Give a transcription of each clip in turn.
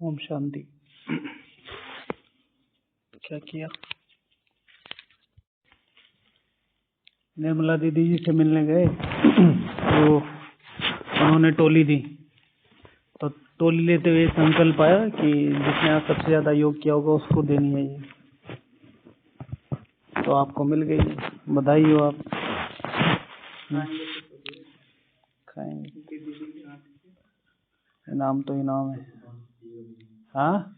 ओम शांति। क्या किया? निर्मला दीदी जी से मिलने गए तो उन्होंने टोली दी, तो टोली लेते हुए संकल्प आया कि जिसने आज सबसे ज्यादा योग किया होगा उसको देनी है ये, तो आपको मिल गई, बधाई हो आप। खाएंगे, इनाम तो इनाम है। हाँ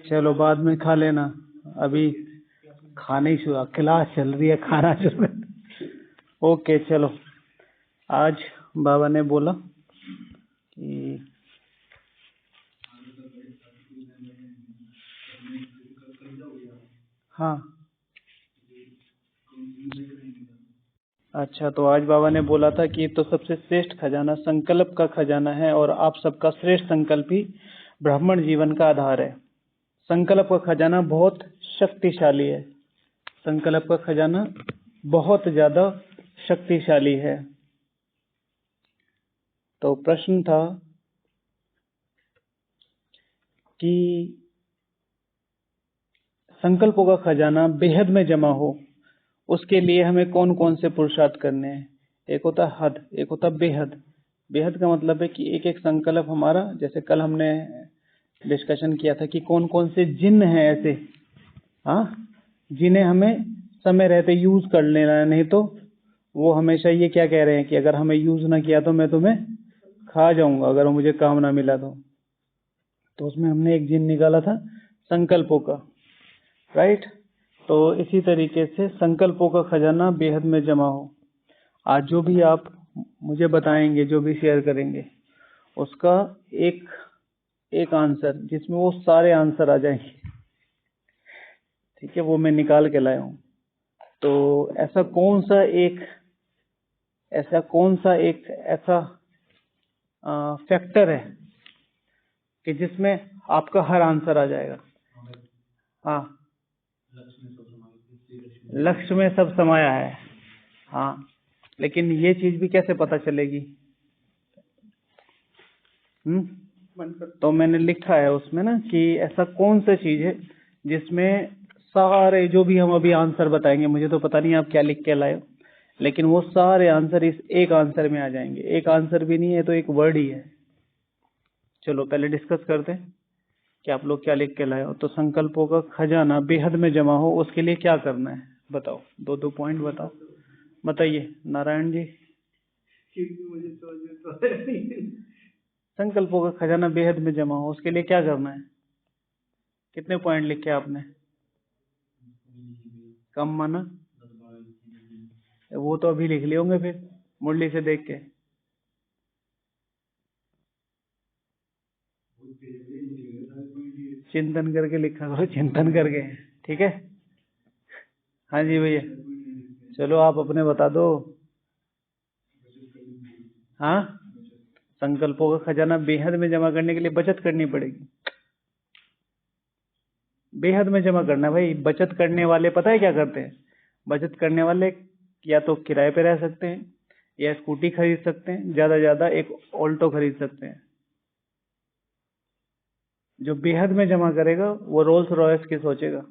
चलो बाद में खा लेना, अभी खाने ही शुरू, क्लास चल रही है, खाना शुरू। ओके चलो, आज बाबा ने बोला कि हाँ अच्छा, तो आज बाबा ने बोला था कि तो सबसे श्रेष्ठ खजाना संकल्प का खजाना है और आप सबका श्रेष्ठ संकल्प ही ब्राह्मण जीवन का आधार है। संकल्प का खजाना बहुत शक्तिशाली है, संकल्प का खजाना बहुत ज्यादा शक्तिशाली है। तो प्रश्न था कि संकल्पों का खजाना बेहद में जमा हो, उसके लिए हमें कौन कौन से पुरुषार्थ करने हैं। एक होता हद, एक होता बेहद। बेहद का मतलब है कि एक एक संकल्प हमारा, जैसे कल हमने डिस्कशन किया था कि कौन कौन से जिन्न हैं ऐसे, हाँ, जिन्हें हमें समय रहते यूज कर लेना है, नहीं तो वो हमेशा ये क्या कह रहे हैं कि अगर हमें यूज ना किया तो मैं तुम्हें खा जाऊंगा अगर मुझे काम ना मिला तो उसमें हमने एक जिन निकाला था संकल्पों का, राइट। तो इसी तरीके से संकल्पों का खजाना बेहद में जमा हो। आज जो भी आप मुझे बताएंगे, जो भी शेयर करेंगे, उसका एक आंसर जिसमें वो सारे आंसर आ जाएंगे, ठीक है, वो मैं निकाल के लाया हूँ। तो ऐसा कौन सा एक ऐसा फैक्टर है कि जिसमें आपका हर आंसर आ जाएगा। हाँ, लक्ष्य में सब समाया है। हाँ, लेकिन ये चीज भी कैसे पता चलेगी? तो मैंने लिखा है उसमें ना कि ऐसा कौन सा चीज है जिसमें सारे जो भी हम अभी आंसर बताएंगे, मुझे तो पता नहीं आप क्या लिख के लाए हो, लेकिन वो सारे आंसर इस एक आंसर में आ जाएंगे। एक आंसर भी नहीं है तो एक वर्ड ही है। चलो पहले डिस्कस करते हैं कि आप लोग क्या लिख के लाए हो। तो संकल्पों का खजाना बेहद में जमा हो, उसके लिए क्या करना है बताओ, दो पॉइंट बताओ, बताइए नारायण जी। संकल्पों का खजाना बेहद में जमा हो, उसके लिए क्या करना है? कितने पॉइंट लिखे आपने? कम माना, वो तो अभी लिख लिए होंगे फिर मुरली से देख के। चिंतन करके लिखा करो, चिंतन करके, ठीक है। हाँ जी भैया, चलो आप अपने बता दो। हाँ, संकल्पों का खजाना बेहद में जमा करने के लिए बचत करनी पड़ेगी। बेहद में जमा करना भाई। बचत करने वाले पता है क्या करते हैं? बचत करने वाले या तो किराए पे रह सकते हैं, या स्कूटी खरीद सकते हैं, ज्यादा एक ऑल्टो खरीद सकते हैं। जो बेहद में जमा करेगा वो रोल्स रॉयस की सोचेगा।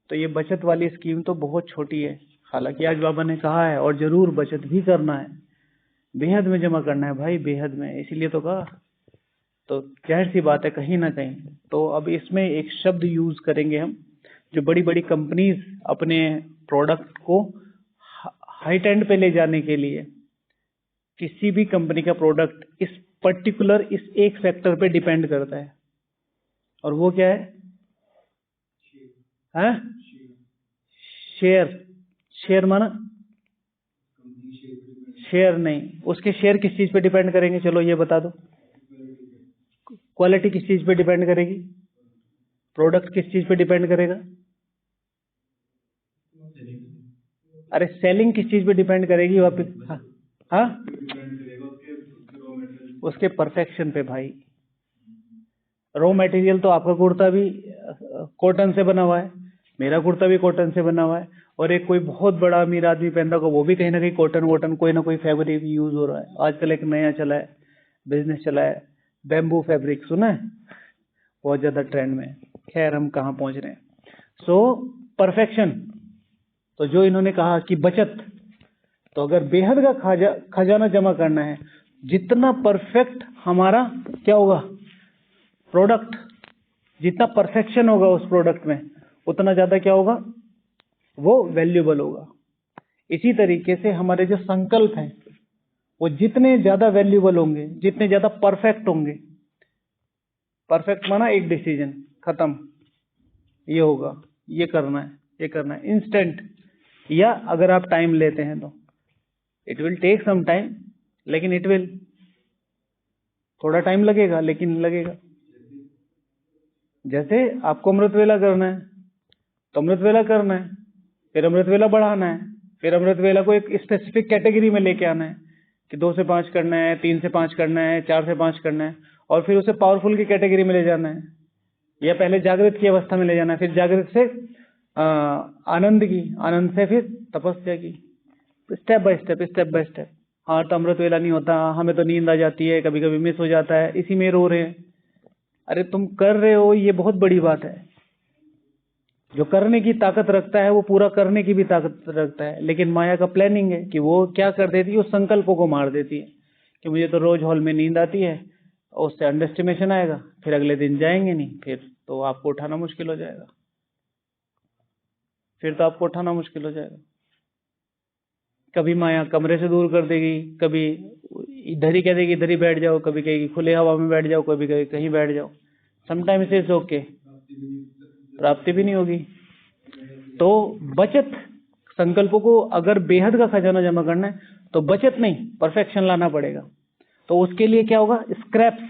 तो ये बचत वाली स्कीम तो बहुत छोटी है, हालांकि आज बाबा ने कहा है और जरूर बचत भी करना है, बेहद में जमा करना है भाई, बेहद में, इसीलिए तो कहा। तो जाहिर सी बात है कहीं ना कहीं। तो अब इसमें एक शब्द यूज करेंगे हम, जो बड़ी बड़ी कंपनीज अपने प्रोडक्ट को हाई एंड पे ले जाने के लिए, किसी भी कंपनी का प्रोडक्ट इस पर्टिकुलर इस एक फैक्टर पे डिपेंड करता है, और वो क्या है? हाँ? शेयर माना शेयर नहीं, उसके शेयर किस चीज पे डिपेंड करेंगे? चलो ये बता दो। क्वालिटी किस चीज पे डिपेंड करेगी? प्रोडक्ट किस चीज पे डिपेंड करेगा? अरे सेलिंग किस चीज पे डिपेंड करेगी वापिस? हाँ, हाँ? उसके परफेक्शन पे भाई। रॉ मटेरियल तो आपका कुर्ता भी कॉटन से बना हुआ है, मेरा कुर्ता भी कॉटन से बना हुआ है, और एक कोई बहुत बड़ा अमीर आदमी पहनता होगा वो भी कहीं ना कहीं कॉटन कोई ना कोई फैब्रिक यूज हो रहा है। आजकल एक नया चला है बिजनेस चला है। बैम्बू फैब्रिक सुना है, बहुत ज्यादा ट्रेंड में। खैर हम कहाँ पहुंच रहे हैं। सो परफेक्शन, तो जो इन्होंने कहा कि बचत, तो अगर बेहद का खजाना जमा करना है, जितना परफेक्ट हमारा क्या होगा प्रोडक्ट, जितना परफेक्शन होगा उस प्रोडक्ट में, उतना ज्यादा क्या होगा, वो वैल्यूएबल होगा। इसी तरीके से हमारे जो संकल्प हैं वो जितने ज्यादा वैल्यूएबल होंगे, जितने ज्यादा परफेक्ट होंगे, परफेक्ट माना एक डिसीजन खत्म, ये होगा, ये करना है, ये करना है इंस्टेंट। या अगर आप टाइम लेते हैं तो it will take some time, लेकिन इट विल, थोड़ा टाइम लगेगा लेकिन लगेगा। जैसे आपको अमृतवेला करना है तो अमृतवेला करना है, फिर अमृतवेला बढ़ाना है, फिर अमृतवेला को एक स्पेसिफिक कैटेगरी में लेके आना है कि 2 से 5 करना है, 3 से 5 करना है, 4 से 5 करना है, और फिर उसे पावरफुल की कैटेगरी में ले जाना है, या पहले जागृत की अवस्था में ले जाना है, फिर जागृत से आनंद की, आनंद से फिर तपस्या की, step by step, step by step. हाँ तो अमृतवेला नहीं होता, हमें तो नींद आ जाती है, कभी कभी मिस हो जाता है, इसी में रो रहे हैं। अरे तुम कर रहे हो, ये बहुत बड़ी बात है। जो करने की ताकत रखता है वो पूरा करने की भी ताकत रखता है, लेकिन माया का प्लानिंग है कि वो क्या कर देती है, उस संकल्पों को मार देती है कि मुझे तो रोज हॉल में नींद आती है, उससे अंडरएस्टिमेशन आएगा, फिर अगले दिन जाएंगे नहीं, फिर तो आपको उठाना मुश्किल हो जाएगा, फिर तो आपको उठाना मुश्किल हो जाएगा। कभी माया कमरे से दूर कर देगी, कभी इधर ही कह देगी इधर ही बैठ जाओ, कभी कहेगी खुले हवा में बैठ जाओ, कभी कहेगी कहीं बैठ जाओ। समटाइम्स इट्स ओके, प्राप्ति भी नहीं होगी। तो बचत, संकल्पों को अगर बेहद का खजाना जमा करना है तो बचत नहीं, परफेक्शन लाना पड़ेगा। तो उसके लिए क्या होगा, स्क्रैप्स।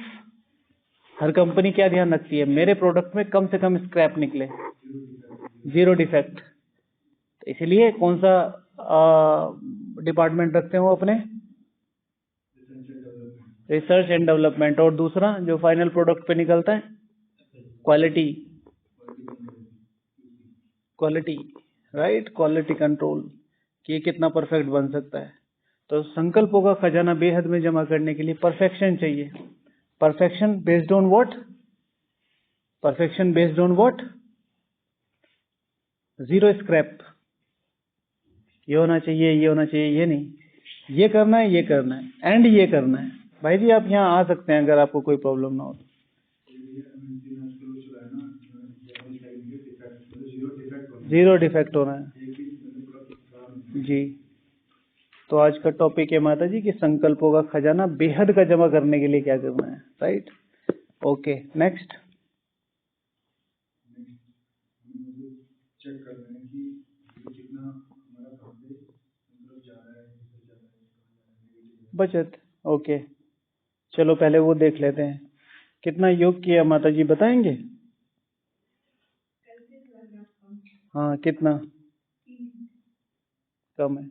हर कंपनी क्या ध्यान रखती है, मेरे प्रोडक्ट में कम से कम स्क्रैप निकले, 0 डिफेक्ट। इसलिए कौन सा डिपार्टमेंट रखते हो अपने, रिसर्च एंड डेवलपमेंट, और दूसरा जो फाइनल प्रोडक्ट पे निकलता है quality, quality right, quality control, कि ये कितना परफेक्ट बन सकता है। तो संकल्पों का खजाना बेहद में जमा करने के लिए परफेक्शन चाहिए। Perfection based on what, perfection based on what, 0 scrap. ये होना चाहिए, ये होना चाहिए, ये नहीं, ये करना है, ये करना है, एंड ये करना है। भाई जी आप यहाँ आ सकते हैं अगर आपको कोई प्रॉब्लम ना हो तो। 0 डिफेक्ट होना है जी। तो आज का टॉपिक है माता जी कि संकल्पों का खजाना बेहद का जमा करने के लिए क्या करना है, राइट। Okay next. बचत, ओके चलो पहले वो देख लेते हैं। कितना योग किया माता जी बताएंगे? हाँ कितना कम है,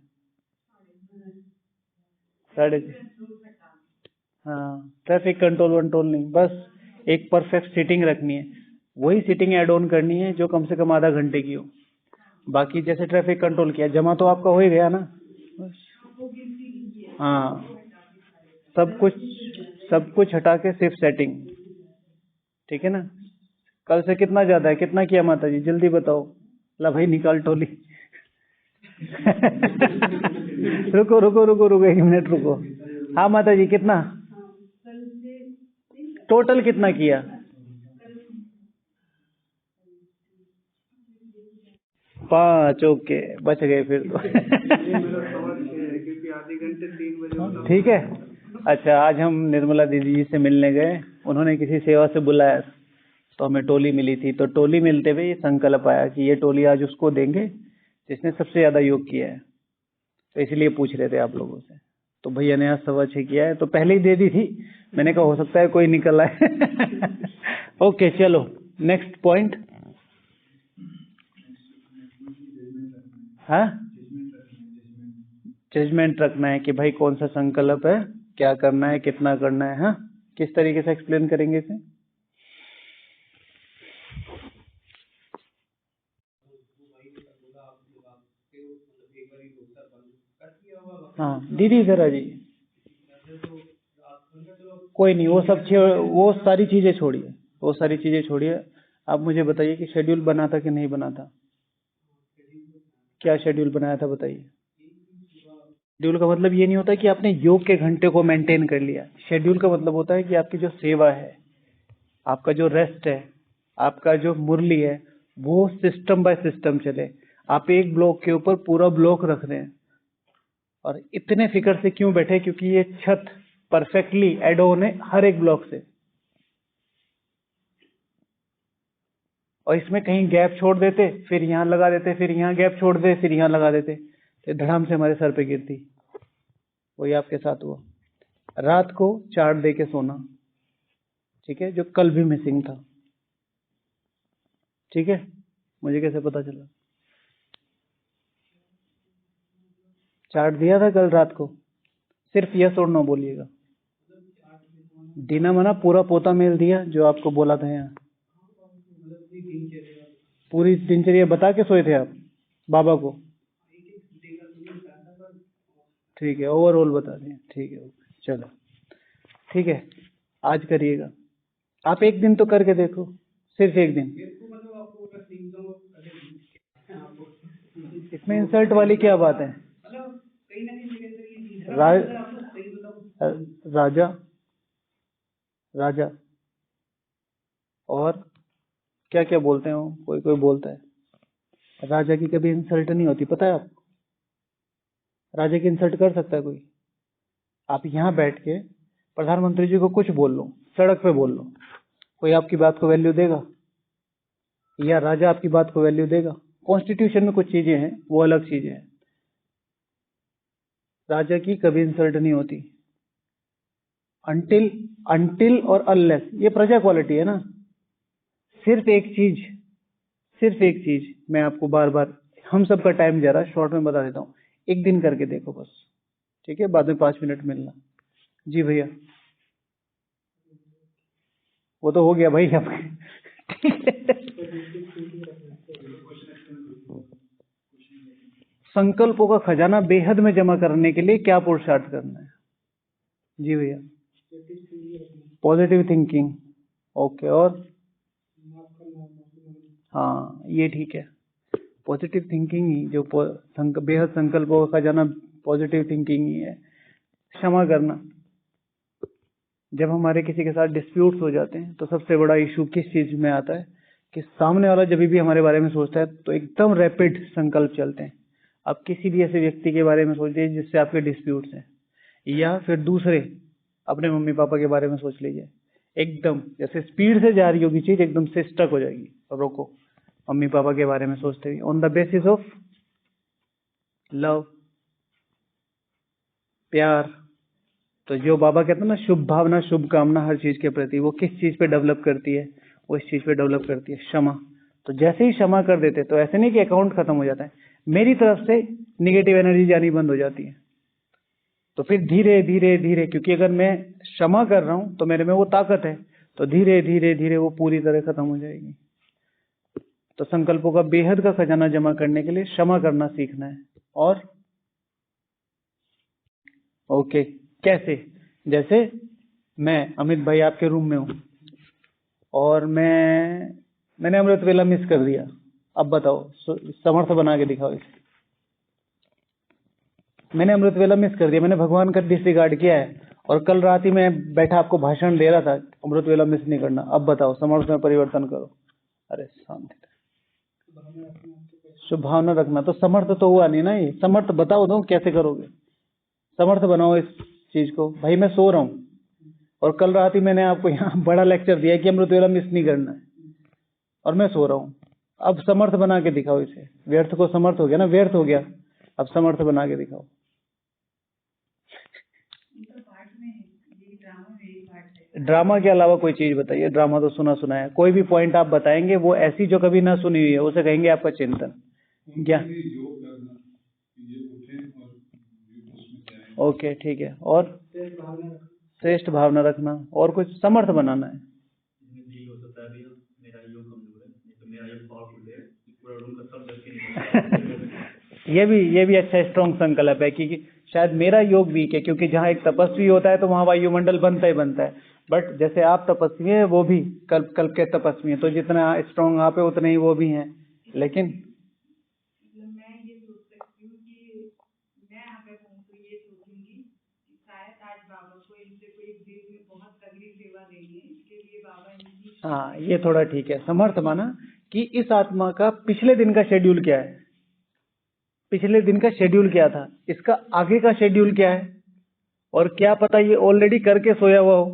6:30। हाँ ट्रैफिक कंट्रोल वंट्रोल नहीं, बस एक परफेक्ट सीटिंग रखनी है, वही सीटिंग ऐड ऑन करनी है जो कम से कम आधा घंटे की हो। बाकी जैसे ट्रैफिक कंट्रोल किया, जमा तो आपका हो ही गया ना। हाँ सब कुछ हटा के सिर्फ सेटिंग, ठीक है ना। कल से कितना ज्यादा है, कितना किया माता जी जल्दी बताओ। ला भाई निकाल टोली। रुको रुको रुको रुको 1 मिनट रुको। हाँ माता जी कितना टोटल कितना किया? 5, ओके बच गए फिर तो। ठीक है। अच्छा आज हम निर्मला दीदी जी से मिलने गए, उन्होंने किसी सेवा से बुलाया तो हमें टोली मिली थी। तो टोली मिलते हुए ये संकल्प आया कि ये टोली आज उसको देंगे जिसने सबसे ज्यादा योग किया है। तो इसलिए पूछ रहे थे आप लोगों से। तो भैया ने आज 6:15 किया है, तो पहले ही दे दी थी, मैंने कहा हो सकता है कोई निकल आए। ओके चलो नेक्स्ट पॉइंट। हाँ जजमेंट रखना है कि भाई कौन सा संकल्प है, क्या करना है, कितना करना है। हाँ किस तरीके से एक्सप्लेन करेंगे इसे? हाँ दीदी जरा जी। कोई नहीं, वो सारी चीजें छोड़िए, वो सारी चीजें छोड़िए। आप मुझे बताइए कि शेड्यूल बना था कि नहीं बना था? क्या शेड्यूल बनाया था बताइए। शेड्यूल का मतलब ये नहीं होता कि आपने योग के घंटे को मेंटेन कर लिया। शेड्यूल का मतलब होता है कि आपकी जो सेवा है, आपका जो रेस्ट है, आपका जो मुरली है, वो सिस्टम बाय सिस्टम चले। आप एक ब्लॉक के ऊपर पूरा ब्लॉक रख रहे हैं, और इतने फिक्र से क्यों बैठे? क्योंकि ये छत परफेक्टली एड ऑन है हर एक ब्लॉक से, और इसमें कहीं गैप छोड़ देते, फिर यहाँ लगा देते, फिर यहाँ गैप छोड़ दे, फिर यहाँ लगा देते, तो धड़ाम से हमारे सर पे गिरती। वही आपके साथ हुआ। रात को चार्ट दे के सोना, ठीक है, जो कल भी मिसिंग था। ठीक है, मुझे कैसे पता चला? चार्ट दिया था कल रात को, सिर्फ यस और नो बोलिएगा। दीना मना पूरा पोता मेल दिया जो आपको बोला था यहाँ। पूरी दिनचर्या बता के सोए थे आप बाबा को? ठीक है, ओवरऑल बता दिए, ठीक है, चलो ठीक है, आज करिएगा। आप एक दिन तो करके देखो, सिर्फ एक दिन। इसमें इंसल्ट वाली क्या बात है? रा, राजा राजा और क्या क्या बोलते हैं वो, कोई कोई बोलता है राजा की कभी इंसल्ट नहीं होती, पता है आप? राजा की इंसल्ट कर सकता है कोई? आप यहाँ बैठ के प्रधानमंत्री जी को कुछ बोल लो, सड़क पे बोल लो, कोई आपकी बात को वैल्यू देगा? या राजा आपकी बात को वैल्यू देगा? कॉन्स्टिट्यूशन में कुछ चीजें हैं, वो अलग चीजें हैं। राजा की कभी इंसल्ट नहीं होती। अंटिल और अनलेस, ये प्रजा क्वालिटी है ना। सिर्फ एक चीज मैं आपको बार बार, हम सबका टाइम जा रहा है, शॉर्ट में बता देता हूँ। एक दिन करके देखो बस, ठीक है, बाद में 5 मिनट मिलना। जी भैया, वो तो हो गया भाई आपके। संकल्पों का खजाना बेहद में जमा करने के लिए क्या पुरुषार्थ करना है? जी भैया, पॉजिटिव थिंकिंग। ओके, और हाँ, ये ठीक है। पॉजिटिव थिंकिंग ही जो बेहद संकल्पों का खजाना पॉजिटिव थिंकिंग ही है। क्षमा करना। जब हमारे किसी के साथ डिस्प्यूट्स हो जाते हैं तो सबसे बड़ा इशू किस चीज में आता है? कि सामने वाला जब भी हमारे बारे में सोचता है तो एकदम रैपिड संकल्प चलते हैं। आप किसी भी ऐसे व्यक्ति के बारे में सोच लीजिए जिससे आपके डिस्प्यूट्स हैं, या फिर दूसरे अपने मम्मी पापा के बारे में सोच लीजिए, एकदम जैसे स्पीड से जा रही होगी चीज, एकदम से स्टक हो जाएगी। और रोको, मम्मी पापा के बारे में सोचते हुए on the basis of love, प्यार। तो जो बाबा कहते हैं ना, शुभ भावना शुभ कामना हर चीज के प्रति, वो किस चीज पे डेवलप करती है? वो इस चीज पे डेवलप करती है, क्षमा। तो जैसे ही क्षमा कर देते, तो ऐसे नहीं कि अकाउंट खत्म हो जाता है, मेरी तरफ से निगेटिव एनर्जी जानी बंद हो जाती है। तो फिर धीरे धीरे धीरे, क्योंकि अगर मैं क्षमा कर रहा हूं तो मेरे में वो ताकत है, तो धीरे धीरे धीरे वो पूरी तरह खत्म हो जाएगी। तो संकल्पों का बेहद का खजाना जमा करने के लिए क्षमा करना सीखना है। और ओके, कैसे? जैसे मैं अमित भाई आपके रूम में हूं, और मैंने अमृत वेला मिस कर दिया। अब बताओ, समर्थ बना के दिखाओ इसे। मैंने अमृत वेला मिस कर दिया, मैंने भगवान का डिसरिगार्ड किया है, और कल रात ही मैं बैठा आपको भाषण दे रहा था अमृत वेला मिस नहीं करना। अब बताओ, समर्थ में परिवर्तन करो। अरे शांति, शुभ भावना रखना। तो समर्थ तो हुआ नहीं ना ये। समर्थ बताओ दो कैसे करोगे? समर्थ बनाओ इस चीज को। भाई मैं सो रहा हूँ, और कल रात ही मैंने आपको यहाँ बड़ा लेक्चर दिया कि अमृत वेला मिस नहीं करना है, और मैं सो रहा हूँ। अब समर्थ बना के दिखाओ इसे। व्यर्थ को समर्थ हो गया ना, व्यर्थ हो गया, अब समर्थ बना के दिखाओ। ड्रामा के अलावा कोई चीज बताइए। ड्रामा तो सुना सुना है। कोई भी पॉइंट आप बताएंगे वो ऐसी जो कभी ना सुनी हुई है, उसे कहेंगे आपका चिंतन। क्या? ओके, ठीक है। और श्रेष्ठ भावना रखना, और कुछ? समर्थ बनाना है। ये भी अच्छा स्ट्रॉन्ग संकल्प है कि शायद मेरा योग वीक है, क्योंकि जहाँ एक तपस्वी होता है तो वहाँ वायुमंडल बनता ही बनता है। बट जैसे आप तपस्वी हैं, वो भी कल्प कल्प के तपस्वी हैं, तो जितना स्ट्रांग आप है उतने ही वो भी हैं। लेकिन मैं ये सोच सकती हूँ कि मैं अगर हूँ तो ये सोचूंगी कि शायद आज बाबा को इनसे कोई दिल में बहुत तगड़ी सेवा देनी है, इसके लिए बाबा इनकी। हाँ, ये थोड़ा ठीक है, समर्थ माना कि इस आत्मा का पिछले दिन का शेड्यूल क्या है, पिछले दिन का शेड्यूल क्या था, इसका आगे का शेड्यूल क्या है, और क्या पता ये ऑलरेडी करके सोया हुआ हो।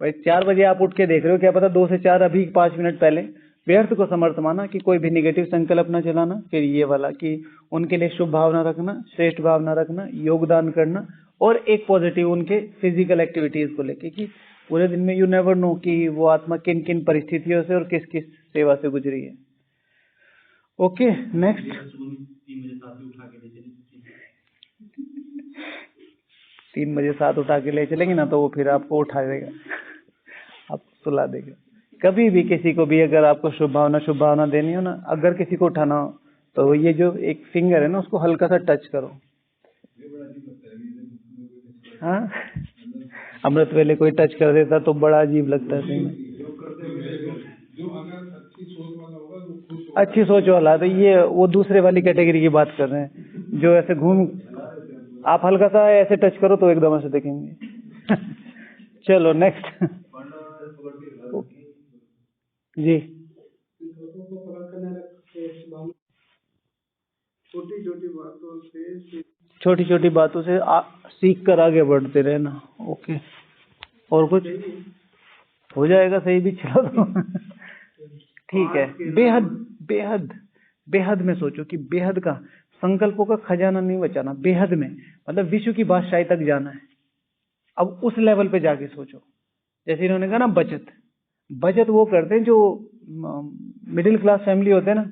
भाई 4 बजे आप उठ के देख रहे हो, क्या पता 2 से 4 अभी 5 मिनट पहले। व्यर्थ को समर्थ माना कि कोई भी निगेटिव संकल्प न चलाना। फिर ये वाला कि उनके लिए शुभ भावना रखना, श्रेष्ठ भावना रखना, योगदान करना, और एक पॉजिटिव उनके फिजिकल एक्टिविटीज को लेके कि पूरे दिन में यू नेवर नो कि वो आत्मा किन किन परिस्थितियों से और किस किस सेवा से गुजरी है। Okay, next. 3 बजे साथ उठा के ले चलेंगे ना, तो वो फिर आपको उठा देगा, आपको सुला देगा। कभी भी किसी को भी अगर आपको शुभ भावना देनी हो ना, अगर किसी को उठाना हो, तो ये जो एक फिंगर है ना, उसको हल्का सा टच करो। हाँ, अमृत वेले कोई टच कर देता तो बड़ा अजीब लगता है सही में। अच्छी सोच वाला, तो ये वो दूसरे वाली कैटेगरी की बात कर रहे हैं, जो ऐसे घूम, आप हल्का सा ऐसे टच करो तो एकदम ऐसे देखेंगे। चलो नेक्स्ट। जी, छोटी छोटी बातों से सीख कर आगे बढ़ते रहना। ओके, और कुछ हो जाएगा सही भी, चलो तो ठीक है। बेहद बेहद बेहद में सोचो कि बेहद का संकल्पों का खजाना नहीं बचाना, बेहद में मतलब विश्व की बादशाही तक जाना है। अब उस लेवल पे जाके सोचो, जैसे इन्होंने कहा ना बचत, बचत वो करते हैं जो मिडिल क्लास फैमिली होते हैं ना,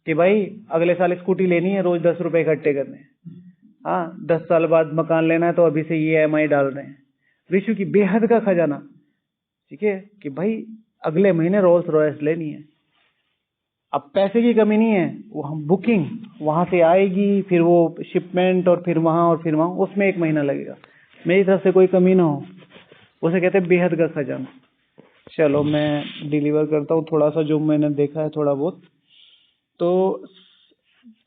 कि भाई अगले साल स्कूटी लेनी है, रोज 10 रुपए इकट्ठे करने हैं, हाँ 10 साल बाद मकान लेना है तो अभी से EMI डाल रहे हैं। विश्व की बेहद का खजाना, ठीक है, कि भाई अगले महीने रोल्स रॉयस लेनी है। अब पैसे की कमी नहीं है, वो हम बुकिंग वहां से आएगी, फिर वो शिपमेंट, और फिर वहां, और फिर वहां, उसमें 1 महीना लगेगा। मेरी तरफ से कोई कमी ना हो, उसे कहते हैं बेहद का खजाना। चलो मैं डिलीवर करता हूँ थोड़ा सा जो मैंने देखा है थोड़ा बहुत। तो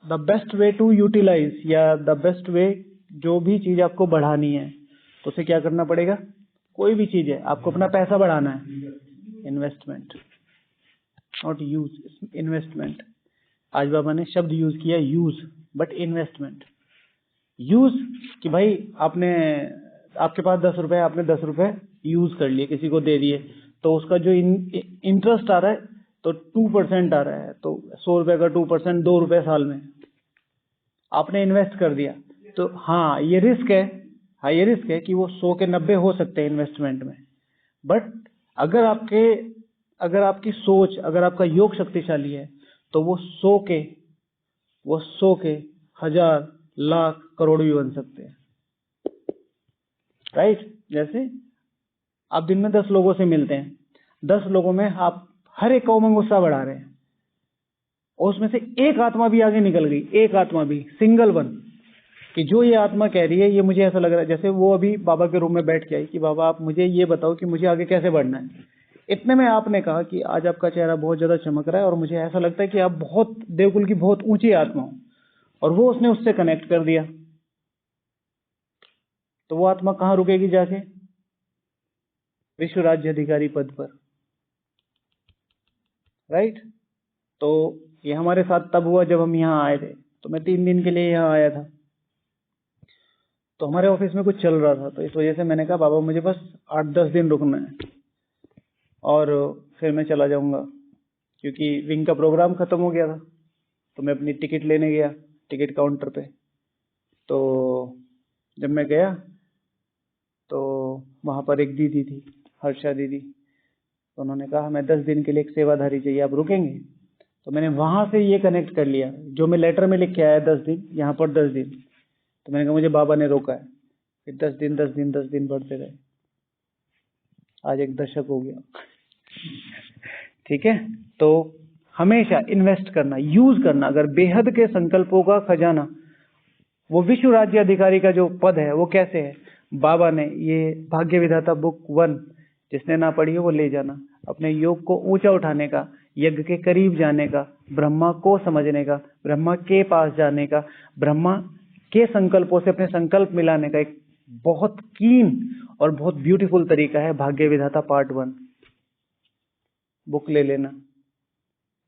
the best way to utilise, या द बेस्ट वे, जो भी चीज आपको बढ़ानी है तो उसे क्या करना पड़ेगा। कोई भी चीज है, आपको अपना पैसा बढ़ाना है, इन्वेस्टमेंट, नॉट यूज, इन्वेस्टमेंट। आज बाबा ने शब्द यूज किया यूज, बट इन्वेस्टमेंट। यूज कि भाई आपने, आपके पास 10 रुपए, आपने 10 रुपए यूज कर लिए, किसी को दे दिए, तो उसका जो इंटरेस्ट आ रहा है तो 2% आ रहा है, तो 100 रुपए का 2% 2 रुपए साल में आपने इन्वेस्ट कर दिया। तो हाँ ये रिस्क है, हाँ ये रिस्क है कि वो 100 के 90 हो सकते हैं इन्वेस्टमेंट में। बट अगर आपकी सोच, अगर आपका योग शक्तिशाली है, तो वो 100 के 1000 लाख करोड़ भी बन सकते हैं। राइट, जैसे आप दिन में 10 लोगों से मिलते हैं, 10 लोगों में आप हर एक का उमंग उत्साह बढ़ा रहे हैं, और उसमें से एक आत्मा भी आगे निकल गई, एक आत्मा भी, सिंगल वन, कि जो ये आत्मा कह रही है, ये मुझे ऐसा लग रहा है, जैसे वो अभी बाबा के रूम में बैठ के आई कि बाबा आप मुझे ये बताओ कि मुझे आगे कैसे बढ़ना है। इतने में आपने कहा कि आज आपका चेहरा बहुत ज्यादा चमक रहा है और मुझे ऐसा लगता है कि आप बहुत देवकुल की बहुत ऊंची आत्मा हो, और वो उसने उससे कनेक्ट कर दिया। तो वो आत्मा कहाँ रुकेगी जाके, विश्व राज्य अधिकारी पद पर। राइट, तो ये हमारे साथ तब हुआ जब हम यहाँ आए थे। तो मैं 3 दिन के लिए यहाँ आया था, तो हमारे ऑफिस में कुछ चल रहा था, तो इस वजह से मैंने कहा बाबा मुझे बस 8-10 दिन रुकना है और फिर मैं चला जाऊंगा, क्योंकि विंग का प्रोग्राम खत्म हो गया था। तो मैं अपनी टिकट लेने गया टिकट काउंटर पे। तो जब मैं गया तो वहां पर एक दीदी थी, हर्षा दीदी। तो उन्होंने कहा मैं 10 दिन के लिए एक सेवाधारी चाहिए, आप रुकेंगे। तो मैंने वहां से ये कनेक्ट कर लिया, जो मैं लेटर में लिख के आया 10 दिन, यहाँ पर 10 दिन। तो मैंने कहा मुझे बाबा ने रोका है। फिर 10 दिन 10 दिन 10 दिन बढ़ते रहे, आज 1 दशक हो गया। ठीक है, तो हमेशा इन्वेस्ट करना, यूज करना। अगर बेहद के संकल्पों का खजाना वो विश्व राज्य अधिकारी का जो पद है वो कैसे है? बाबा ने ये भाग्य विधाता बुक 1 जिसने ना पढ़ी हो वो ले जाना, अपने योग को ऊंचा उठाने का, यज्ञ के करीब जाने का, ब्रह्मा को समझने का, ब्रह्मा के पास जाने का, ब्रह्मा के संकल्पों से अपने संकल्प मिलाने का एक बहुत कीन और बहुत ब्यूटीफुल तरीका है भाग्य विधाता पार्ट 1। बुक ले लेना।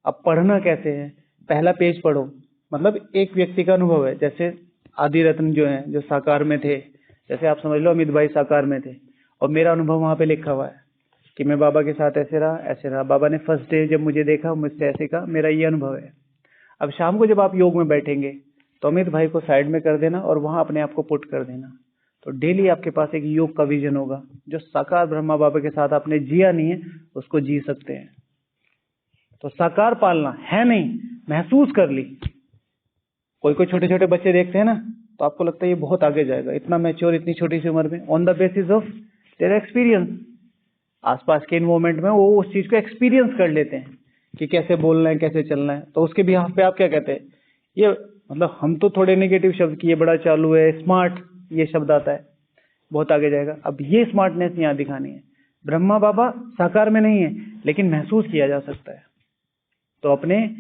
अब पढ़ना कैसे है? पहला पेज पढ़ो, मतलब एक व्यक्ति का अनुभव है। जैसे आदि रत्न जो है, जो साकार में थे, जैसे आप समझ लो अमित भाई साकार में थे, और मेरा अनुभव वहां पे लिखा हुआ है कि मैं बाबा के साथ ऐसे रहा, ऐसे रहा। बाबा ने फर्स्ट डे जब मुझे देखा, मुझसे ऐसे कहा, मेरा ये अनुभव है। अब शाम को जब आप योग में बैठेंगे तो अमित भाई को साइड में कर देना और वहां अपने आप को पुट कर देना। तो डेली आपके पास एक योग का विजन होगा, जो साकार ब्रह्मा बाबा के साथ आपने जिया नहीं है उसको जी सकते हैं। तो साकार पालना है नहीं, महसूस कर ली। कोई कोई छोटे छोटे बच्चे देखते हैं ना, तो आपको लगता है ये बहुत आगे जाएगा, इतना मैच्योर इतनी छोटी सी उम्र में, on the basis of their experience. आसपास के इन्वायरमेंट में वो उस चीज को एक्सपीरियंस कर लेते हैं कि कैसे बोलना है, कैसे चलना है। तो उसके बिहाफ पे आप क्या कहते हैं? ये मतलब हम तो थोड़े नेगेटिव शब्द की, ये बड़ा चालू है, स्मार्ट, ये शब्द आता है, बहुत आगे जाएगा। अब ये स्मार्टनेस यहाँ दिखानी है। ब्रह्मा बाबा साकार में नहीं है, लेकिन महसूस किया जा सकता है। तो अपने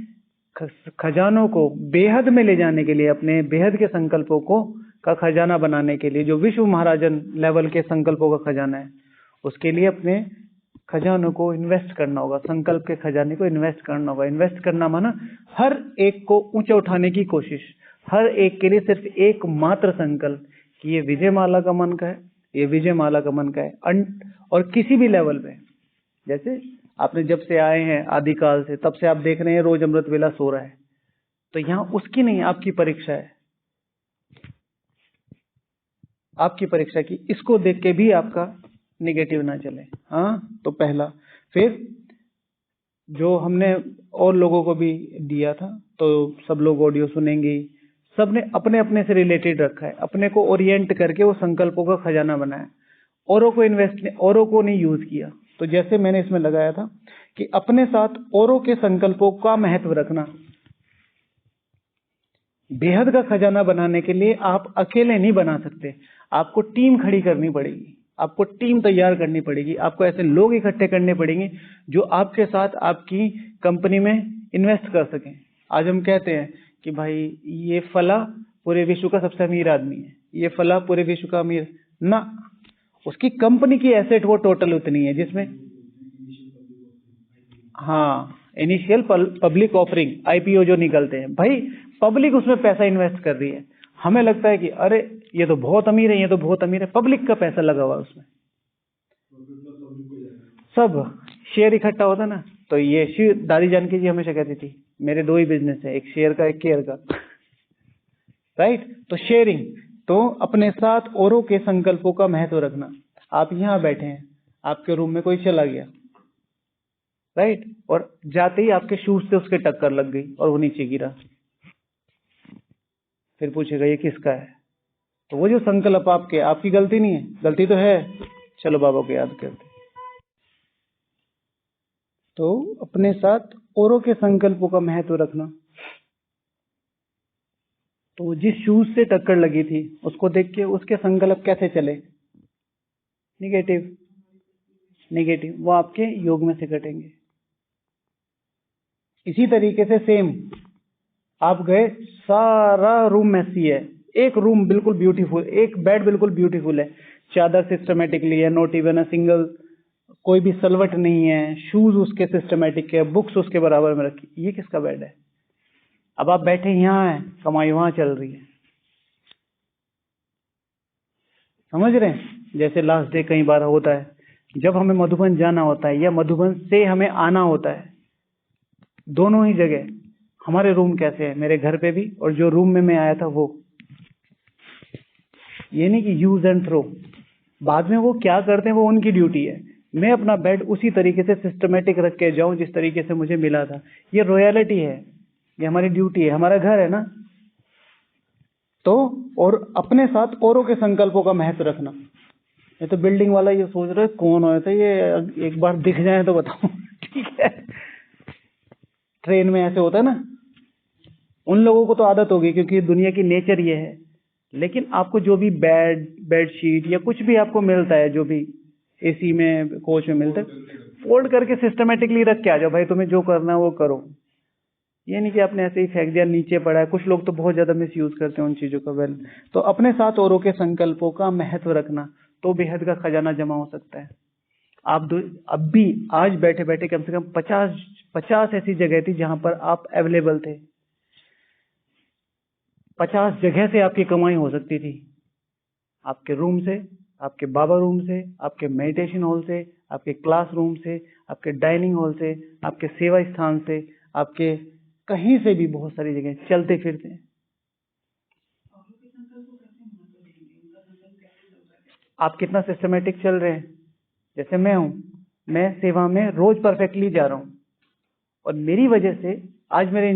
खजानों को बेहद में ले जाने के लिए, अपने बेहद के संकल्पों को का खजाना बनाने के लिए, जो विश्व महाराजन लेवल के संकल्पों का खजाना है, उसके लिए अपने खजानों को इन्वेस्ट करना होगा, संकल्प के खजाने को इन्वेस्ट करना होगा। इन्वेस्ट करना माना हर एक को ऊंचा उठाने की कोशिश, हर एक के लिए सिर्फ एक मात्र संकल्प कि ये विजय माला का मन का है, ये विजय माला का मन का है। और किसी भी लेवल पे, जैसे आपने जब से आए हैं आदिकाल से, तब से आप देख रहे हैं रोज अमृत वेला सो रहा है, तो यहाँ उसकी नहीं, आपकी परीक्षा है, आपकी परीक्षा की। इसको देख के भी आपका निगेटिव ना चले। हाँ, तो पहला। फिर जो हमने और लोगों को भी दिया था, तो सब लोग ऑडियो सुनेंगे, सबने अपने अपने से रिलेटेड रखा है, अपने को ओरिएंट करके वो संकल्पों का खजाना बनाया, औरों को औरों को नहीं यूज किया। तो जैसे मैंने इसमें लगाया था कि अपने साथ औरों के संकल्पों का महत्व रखना। बेहद का खजाना बनाने के लिए आप अकेले नहीं बना सकते, आपको टीम खड़ी करनी पड़ेगी, आपको टीम तैयार करनी पड़ेगी, आपको ऐसे लोग इकट्ठे करने पड़ेंगे जो आपके साथ आपकी कंपनी में इन्वेस्ट कर सकें। आज हम कहते हैं कि भाई ये फला पूरे विश्व का सबसे अमीर आदमी है, ये फला पूरे विश्व का अमीर ना, उसकी कंपनी की एसेट वो टोटल उतनी है जिसमें, हाँ, इनिशियल पब्लिक ऑफरिंग, आईपीओ जो निकलते हैं, भाई पब्लिक उसमें पैसा इन्वेस्ट कर रही है। हमें लगता है कि अरे ये तो बहुत अमीर है, ये तो बहुत अमीर है, पब्लिक का पैसा लगा हुआ उसमें, सब शेयर इकट्ठा होता ना। तो ये दादी जानकी जी हमेशा कहती थी, मेरे 2 ही बिजनेस है, एक शेयर का, एक केयर का, राइट। तो शेयरिंग, तो अपने साथ औरों के संकल्पों का महत्व रखना। आप यहाँ बैठे हैं, आपके रूम में कोई चला गया, राइट, और जाते ही आपके शूज से उसके टक्कर लग गई और वो नीचे गिरा, फिर पूछेगा ये किसका है? तो वो जो संकल्प आपकी गलती नहीं है, गलती तो है, चलो बाबा को याद करते। तो अपने साथ औरों के संकल्पों का महत्व रखना। तो जिस शूज से टक्कर लगी थी उसको देख के उसके संकल्प कैसे चले? नेगेटिव, वो आपके योग में से कटेंगे। इसी तरीके से सेम, आप गए, सारा रूम मैसी है, एक रूम बिल्कुल ब्यूटीफुल, एक बेड बिल्कुल ब्यूटीफुल है, चादर सिस्टमेटिकली है, नॉट इवन अ सिंगल, कोई भी सलवट नहीं है, शूज उसके सिस्टमेटिक है, बुक्स उसके बराबर में रखी, ये किसका बेड है? अब आप बैठे यहाँ हैं, कमाई वहां चल रही है, समझ रहे हैं? जैसे लास्ट डे कई बार होता है, जब हमें मधुबन जाना होता है या मधुबन से हमें आना होता है, दोनों ही जगह हमारे रूम कैसे है, मेरे घर पे भी और जो रूम में मैं आया था वो, ये नहीं कि यूज एंड थ्रो, बाद में वो क्या करते हैं वो उनकी ड्यूटी है, मैं अपना बेड उसी तरीके से सिस्टमेटिक रख के जाऊं जिस तरीके से मुझे मिला था। ये रॉयलिटी है, ये हमारी ड्यूटी है, हमारा घर है ना। तो और अपने साथ औरों के संकल्पों का महत्व रखना। ये तो बिल्डिंग वाला ये सोच रहा है कौन होता है ये, एक बार दिख जाए तो बताओ, ठीक है। ट्रेन में ऐसे होता है ना, उन लोगों को तो आदत होगी क्योंकि दुनिया की नेचर ये है लेकिन आपको जो भी बेडशीट या कुछ भी आपको मिलता है, जो भी एसी में कोच में मिलता है, फोल्ड करके सिस्टमेटिकली रख के आ जाओ भाई, तुम्हें जो करना है वो करो। ये नहीं कि आपने ऐसे ही फेंक दिया, नीचे पड़ा है। कुछ लोग तो बहुत ज्यादा मिस यूज करते हैं उन चीजों का। वेल, तो अपने साथ औरों के संकल्पों का महत्व रखना, तो बेहद का खजाना जमा हो सकता है। आप अब भी आज बैठे बैठे कम से कम 50 ऐसी जगह थी जहां पर आप अवेलेबल थे। 50 जगह से आपकी कमाई हो सकती थी, आपके रूम से, आपके बाबा रूम से, आपके मेडिटेशन हॉल से, आपके क्लासरूम से, आपके डाइनिंग हॉल से, आपके सेवा स्थान से, आपके कहीं से भी, बहुत सारी जगह चलते फिरते। आप कितना सिस्टमेटिक चल रहे हैं? जैसे मैं हूं, मैं सेवा में रोज परफेक्टली जा रहा हूं, और मेरी वजह से आज मेरे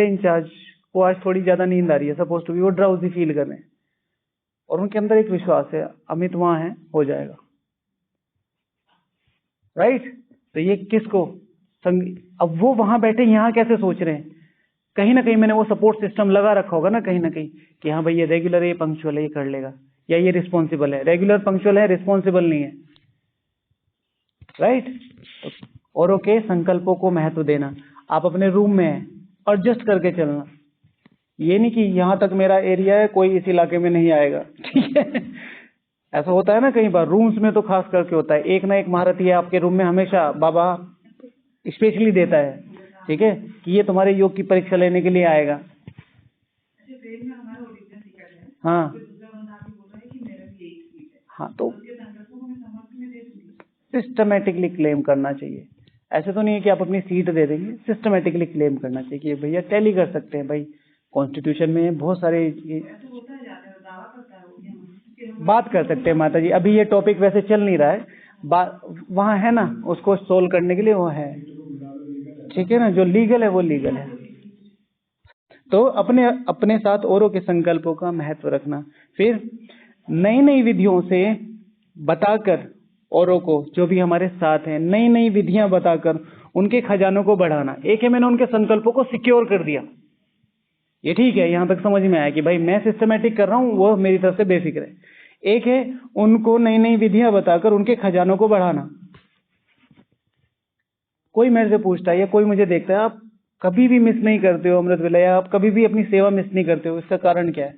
इंचार्ज को आज थोड़ी ज्यादा नींद आ रही है, सपोज टू बी, वो ड्राउजी फील कर रहे हैं, और उनके अंदर एक विश्वास है, अमित वहां है, हो जाएगा, राइट? तो ये किसको अब वो वहां बैठे यहां कैसे सोच रहे हैं? कहीं ना कहीं मैंने वो सपोर्ट सिस्टम लगा रखा होगा ना, कहीं ना कहीं, कि हाँ भाई ये रेगुलर है, ये पंक्चुअल है, ये कर लेगा, या ये रिस्पॉन्सिबल है। रेगुलर पंक्चुअल है, रिस्पॉन्सिबल नहीं है, राइट? तो औरों के संकल्पों को महत्व देना। आप अपने रूम में हैं, एडजस्ट करके चलना। ये नहीं कि यहां तक मेरा एरिया है, कोई इस इलाके में नहीं आएगा, ठीक है? ऐसा होता है ना कई बार, रूम्स में तो खास करके होता है। एक ना एक महारथी है आपके रूम में, हमेशा बाबा स्पेशली देता है, ठीक है, कि ये तुम्हारे योग की परीक्षा लेने के लिए आएगा। हाँ हाँ, तो सिस्टमेटिकली क्लेम करना चाहिए। ऐसे तो नहीं है कि आप अपनी सीट दे देंगे, सिस्टमेटिकली क्लेम करना चाहिए कि भैया टैली कर सकते हैं भाई, कॉन्स्टिट्यूशन में बहुत सारे बात कर सकते हैं। माता जी, अभी ये टॉपिक वैसे चल नहीं रहा है, वहाँ है ना, उसको सोल्व करने के लिए वो है, ठीक है ना, जो लीगल है वो लीगल है। तो अपने साथ औरों के संकल्पों का महत्व रखना। फिर नई नई विधियों से बताकर औरों को, जो भी हमारे साथ हैं, नई नई विधियां बताकर उनके खजानों को बढ़ाना। एक है मैंने उनके संकल्पों को सिक्योर कर दिया, ये ठीक है, यहां तक समझ में आया कि भाई मैं सिस्टमेटिक कर रहा हूं, वो मेरी तरफ से बेफिक्र है। एक है उनको नई नई विधियां बताकर उनके खजानों को बढ़ाना। कोई मेरे से पूछता है या कोई मुझे देखता है, आप कभी भी मिस नहीं करते हो अमृत वेला, या आप कभी भी अपनी सेवा मिस नहीं करते हो, इसका कारण क्या है?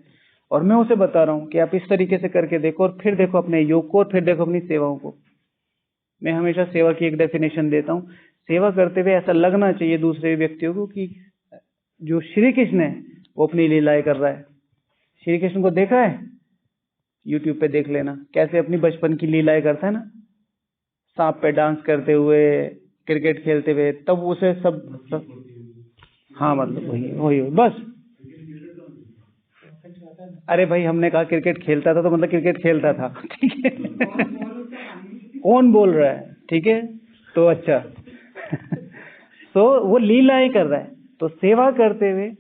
और मैं उसे बता रहा हूं कि आप इस तरीके से करके देखो, और फिर देखो अपने योग को, और फिर देखो अपनी सेवाओं को। मैं हमेशा सेवा की एक डेफिनेशन देता हूं। सेवा करते हुए ऐसा लगना चाहिए दूसरे व्यक्तियों को कि जो श्री कृष्ण है वो अपनी लीलाएं कर रहा है। श्री कृष्ण को देखा है? यूट्यूब पे देख लेना, कैसे अपनी बचपन की लीलाएं करता है ना, सांप पे डांस करते हुए, क्रिकेट खेलते हुए, तब उसे सब हाँ, मतलब वही बस। अरे भाई, हमने कहा क्रिकेट खेलता था, तो मतलब क्रिकेट खेलता था, ठीक है? कौन बोल रहा है, ठीक है? तो अच्छा तो वो लीलाएं कर रहा है। तो सेवा करते हुए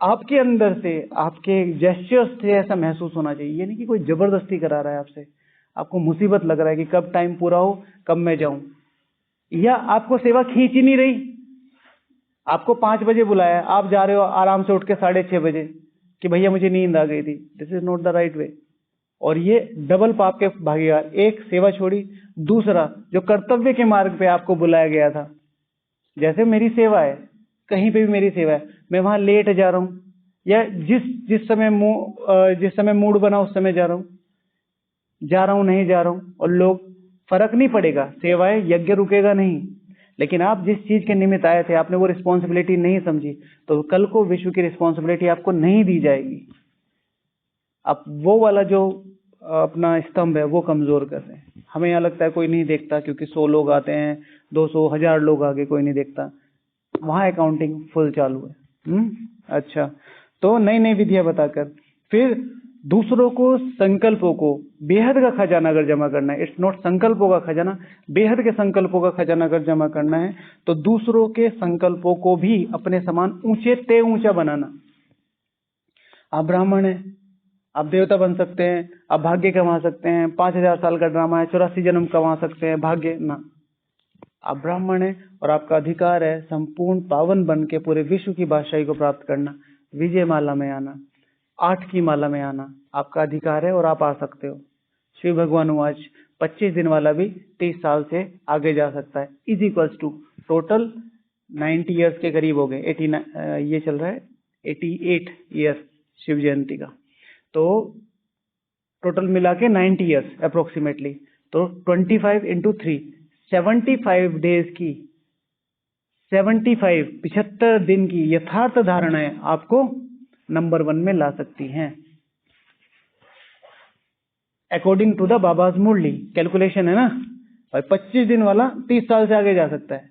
आपके अंदर से, आपके जेस्चर्स से ऐसा महसूस होना चाहिए। ये नहीं कि कोई जबरदस्ती करा रहा है आपसे, आपको मुसीबत लग रहा है कि कब टाइम पूरा हो, कब मैं जाऊं, या आपको सेवा खींच ही नहीं रही, आपको 5 बजे बुलाया, आप जा रहे हो आराम से उठ के 6:30 बजे कि भैया मुझे नींद आ गई थी। This is not the right way. और ये डबल पाप के भागीदार। एक, सेवा छोड़ी, दूसरा जो कर्तव्य के मार्ग पे आपको बुलाया गया था। जैसे मेरी सेवा है, कहीं पे भी मेरी सेवा है, मैं वहां लेट जा रहा हूं, या जिस समय मूड बना उस समय जा रहा हूं, नहीं जा रहा हूं, और लोग, फर्क नहीं पड़ेगा, सेवाएं, यज्ञ रुकेगा नहीं। लेकिन आप जिस चीज के निमित्त आए थे, आपने वो रिस्पॉन्सिबिलिटी नहीं समझी, तो कल को विश्व की रिस्पॉन्सिबिलिटी आपको नहीं दी जाएगी। आप वो वाला जो अपना स्तंभ है वो कमजोर कर रहे हैं। हमें यहाँ लगता है कोई नहीं देखता, क्योंकि 100 लोग आते हैं, 200, 1000 लोग आगे, कोई नहीं देखता। वहां अकाउंटिंग फुल चालू है। अच्छा, तो नई नई विधियां बताकर, फिर दूसरों को संकल्पों को, बेहद का खजाना अगर जमा करना है, इट्स नॉट संकल्पों का खजाना, बेहद के संकल्पों का खजाना अगर जमा करना है, तो दूसरों के संकल्पों को भी अपने समान ऊंचे ते ऊंचा बनाना। आप ब्राह्मण हैं, आप देवता बन सकते हैं, आप भाग्य कमा सकते हैं, 5000 साल का ड्रामा है, 84 जन्म कमा सकते हैं, भाग्य ना। आप ब्राह्मण हैं और आपका अधिकार है संपूर्ण पावन बन के पूरे विश्व की बादशाही को प्राप्त करना, विजय माला में आना। 8 की माला में आना आपका अधिकार है और आप आ सकते हो। शिव भगवान उवाच 25 दिन वाला भी 30 साल से आगे जा सकता है। Is equals to total 90 years के करीब हो गए। 89 ये चल रहा है 88 ईयर शिव जयंती का, तो टोटल मिला के 90 ईयर्स अप्रोक्सीमेटली। तो 25 इंटू 3 75 डेज की 75 दिन की यथार्थ धारणाएं आपको नंबर 1 में ला सकती हैं according to the Baba's Murli. Calculation है ना भाई, 25 दिन वाला 30 साल से आगे जा सकता है,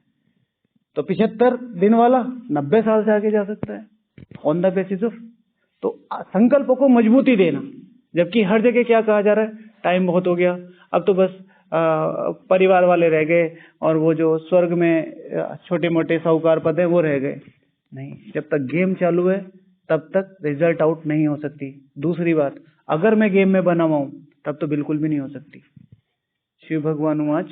तो 75 दिन वाला 90 साल से आगे जा सकता है ऑन द बेसिस ऑफ। तो संकल्प को मजबूती देना, जबकि हर जगह क्या कहा जा रहा है, टाइम बहुत हो गया, अब तो बस परिवार वाले रह गए और वो जो स्वर्ग में छोटे मोटे साहूकार पद है वो रह गए। नहीं, जब तक गेम चालू है तब तक रिजल्ट आउट नहीं हो सकती। दूसरी बात, अगर मैं गेम में बना हुआ हूं तब तो बिल्कुल भी नहीं हो सकती। शिव भगवान वाच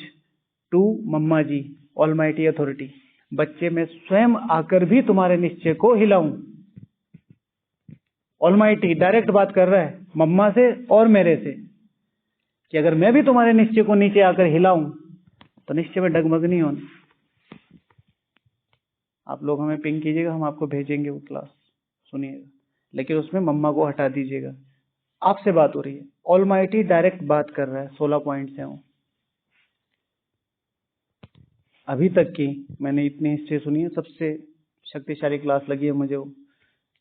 टू मम्मा जी ऑलमाइटी अथॉरिटी, बच्चे मैं स्वयं आकर भी तुम्हारे निश्चय को हिलाऊं। ऑलमाइटी डायरेक्ट बात कर रहा है मम्मा से और मेरे से कि अगर मैं भी तुम्हारे निश्चय को नीचे आकर हिलाऊं तो निश्चय में डगमग नहीं होना। आप लोग हमें पिंग कीजिएगा, हम आपको भेजेंगे वो क्लास, सुनिएगा, लेकिन उसमें मम्मा को हटा दीजिएगा। आपसे बात हो रही है, ऑलमाइटी डायरेक्ट बात कर रहा है। 16 पॉइंट से हूं, अभी तक की मैंने इतनी हिस्ट्री सुनी है, सबसे शक्तिशाली क्लास लगी है मुझे वो।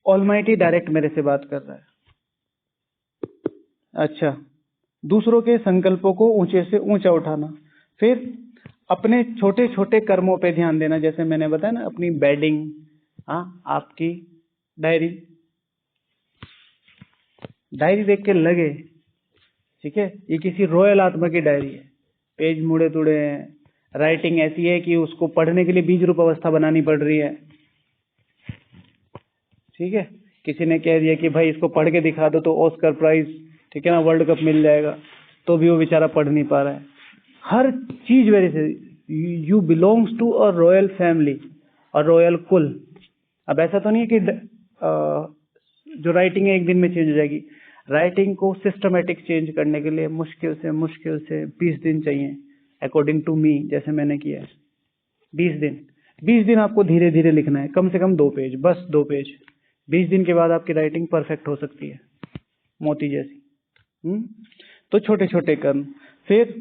ऑलमाइटी डायरेक्ट मेरे से बात कर रहा है। अच्छा, दूसरों के संकल्पों को ऊंचे से ऊंचा उठाना, फिर अपने छोटे छोटे कर्मों पे ध्यान देना। जैसे मैंने बताया ना, अपनी बेडिंग, आपकी डायरी देख के लगे, ठीक है, ये किसी रॉयल आत्मा की डायरी है, पेज मुड़े तुड़े हैं, राइटिंग ऐसी है कि उसको पढ़ने के लिए बीज रूप अवस्था बनानी पड़ रही है, ठीक है। किसी ने कह दिया कि भाई इसको पढ़ के दिखा दो तो ऑस्कर प्राइज, ठीक है ना, वर्ल्ड कप मिल जाएगा, तो भी वो बेचारा पढ़ नहीं पा रहा है। हर चीज वजह से you belongs to a royal family और रॉयल कुल। अब ऐसा तो नहीं है कि जो राइटिंग है एक दिन में चेंज हो जाएगी। राइटिंग को सिस्टमेटिक चेंज करने के लिए मुश्किल से 20 दिन चाहिए अकॉर्डिंग टू मी, जैसे मैंने किया है 20 दिन आपको धीरे धीरे लिखना है, कम से कम 2 पेज, बस 2 पेज। 20 दिन के बाद आपकी राइटिंग परफेक्ट हो सकती है, मोती जैसी। तो छोटे छोटे कर्म। फिर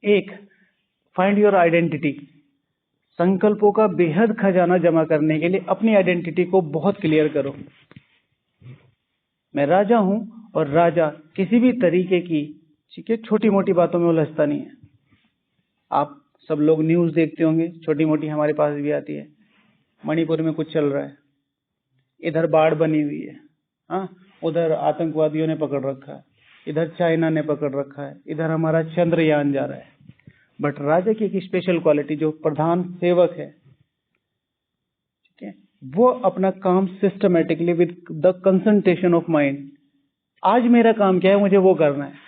एक, फाइंड योर आइडेंटिटी। संकल्पों का बेहद खजाना जमा करने के लिए अपनी आइडेंटिटी को बहुत क्लियर करो। मैं राजा हूं और राजा किसी भी तरीके की, ठीक है, छोटी मोटी बातों में उलझता नहीं है। आप सब लोग न्यूज देखते होंगे, छोटी मोटी हमारे पास भी आती है। मणिपुर में कुछ चल रहा है, इधर बाढ़ बनी हुई है, उधर आतंकवादियों ने पकड़ रखा है, इधर चाइना ने पकड़ रखा है, इधर हमारा चंद्रयान जा रहा है। बट राजा की एक स्पेशल क्वालिटी, जो प्रधान सेवक है, ठीक है, वो अपना काम systematically with the concentration of mind, आज मेरा काम क्या है, मुझे वो करना है।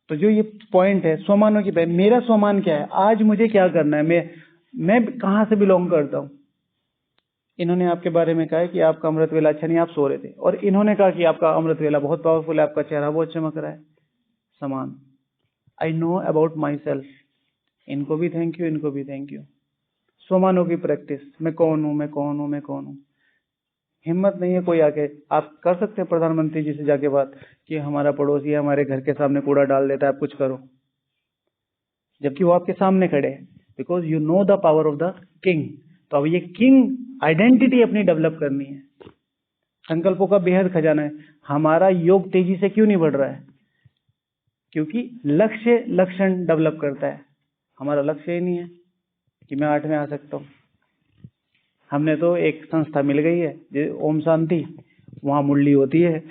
तो जो ये पॉइंट है स्वमानों की, मेरा स्वमान क्या है, आज मुझे क्या करना है, मैं कहां से बिलोंग करता हूं। इन्होंने आपके बारे में कहा है कि आपका अमृत वेला अच्छा नहीं, आप सो रहे थे, और इन्होंने कहा कि आपका अमृत वेला बहुत पावरफुल है, आपका चेहरा बहुत चमक रहा है। समान, I know about my self. इनको भी थैंक यू, इनको भी थैंक यू। स्वमानों की प्रैक्टिस, मैं कौन हूं, मैं कौन हूं, मैं कौन हूं। हिम्मत नहीं है कोई आके, आप कर सकते हैं प्रधानमंत्री जी से जाके बात कि हमारा पड़ोसी हमारे घर के सामने कूड़ा डाल देता है, आप कुछ करो, जबकि वो आपके सामने खड़े हैं। Because you know the power of the king. तो अब ये किंग आइडेंटिटी अपनी डेवलप करनी है। संकल्पों का बेहद खजाना है। हमारा योग तेजी से क्यों नहीं बढ़ रहा है? क्योंकि लक्ष्य लक्षण डेवलप करता है। हमारा लक्ष्य ही नहीं है कि मैं 8 में आ सकता हूं। हमने तो एक संस्था मिल गई है ओम शांति, वहां मुरली होती है,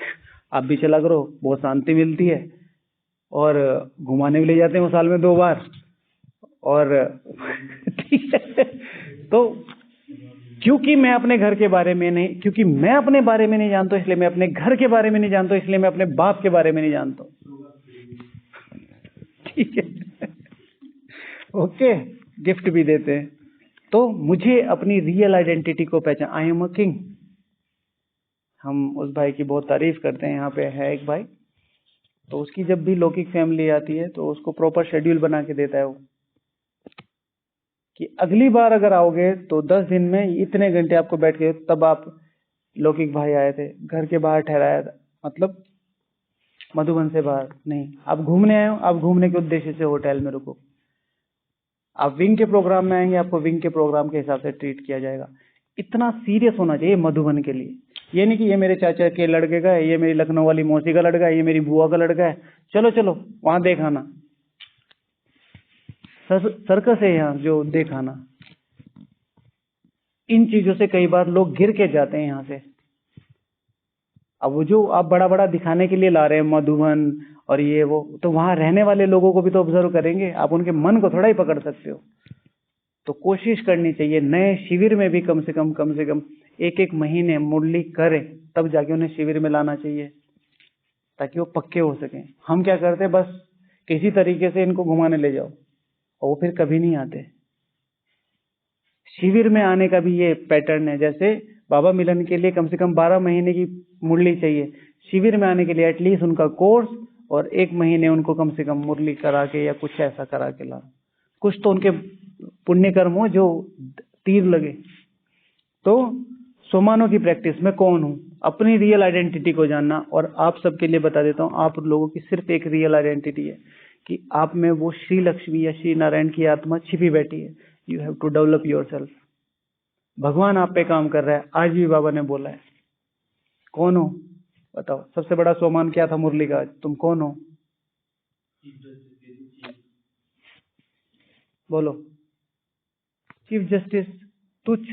आप भी चला करो, बहुत शांति मिलती है, और घुमाने भी ले जाते हैं वो साल में 2 बार। और ठीक है, तो क्योंकि मैं अपने घर के बारे में नहीं, क्योंकि मैं अपने बारे में नहीं जानता, इसलिए मैं अपने घर के बारे में नहीं जानता, इसलिए मैं अपने बाप के बारे में नहीं जानता। ठीक है, ओके, गिफ्ट भी देते हैं। तो मुझे अपनी रियल आइडेंटिटी को पहचान, आई एम अ किंग। हम उस भाई की बहुत तारीफ करते हैं। यहाँ पे है एक भाई, तो उसकी जब भी लौकिक फैमिली आती है तो उसको प्रॉपर शेड्यूल बना के देता है वो, कि अगली बार अगर आओगे तो 10 दिन में इतने घंटे आपको बैठ के, तब आप लौकिक भाई आए थे, घर के बाहर ठहराया था, मतलब मधुबन से बाहर नहीं, आप घूमने आए हो, आप घूमने के उद्देश्य से होटल में रुको। आप विंग के प्रोग्राम में आएंगे, आपको विंग के प्रोग्राम के हिसाब से ट्रीट किया जाएगा। इतना सीरियस होना चाहिए मधुबन के लिए। ये नहीं कि ये मेरे चाचा के लड़के का है, ये मेरी लखनऊ वाली मौसी का लड़का है, ये मेरी बुआ का लड़का है, चलो चलो वहां देखाना। सर्कस है यहाँ जो देखाना। इन चीजों से कई बार लोग गिर के जाते हैं यहाँ से। अब वो जो आप बड़ा बड़ा दिखाने के लिए ला रहे हैं मधुबन और ये वो, तो वहां रहने वाले लोगों को भी तो ऑब्जर्व करेंगे, आप उनके मन को थोड़ा ही पकड़ सकते हो। तो कोशिश करनी चाहिए नए शिविर में भी कम से कम एक महीने मुरली करें, तब जाके उन्हें शिविर में लाना चाहिए, ताकि वो पक्के हो सकें। हम क्या करते हैं, बस किसी तरीके से इनको घुमाने ले जाओ और वो फिर कभी नहीं आते। शिविर में आने का भी ये पैटर्न है। जैसे बाबा मिलन के लिए कम से कम 12 महीने की मुरली चाहिए, शिविर में आने के लिए एटलीस्ट उनका कोर्स और 1 महीने उनको कम से कम मुरली करा के या कुछ ऐसा करा के ला। कुछ तो उनके पुण्य कर्म हो जो तीर लगे। तो सोमानों की प्रैक्टिस में कौन हूं, अपनी रियल आइडेंटिटी को जानना। और आप सबके लिए बता देता हूं, आप लोगों की सिर्फ एक रियल आइडेंटिटी है कि आप में वो श्री लक्ष्मी या श्री नारायण की आत्मा छिपी बैठी है। You have to develop yourself. भगवान आप पे काम कर रहा है, आज भी बाबा ने बोला है। कौन हो बताओ, सबसे बड़ा सोमान क्या था मुरली का, तुम कौन हो बोलो। चीफ जस्टिस तुच्छ,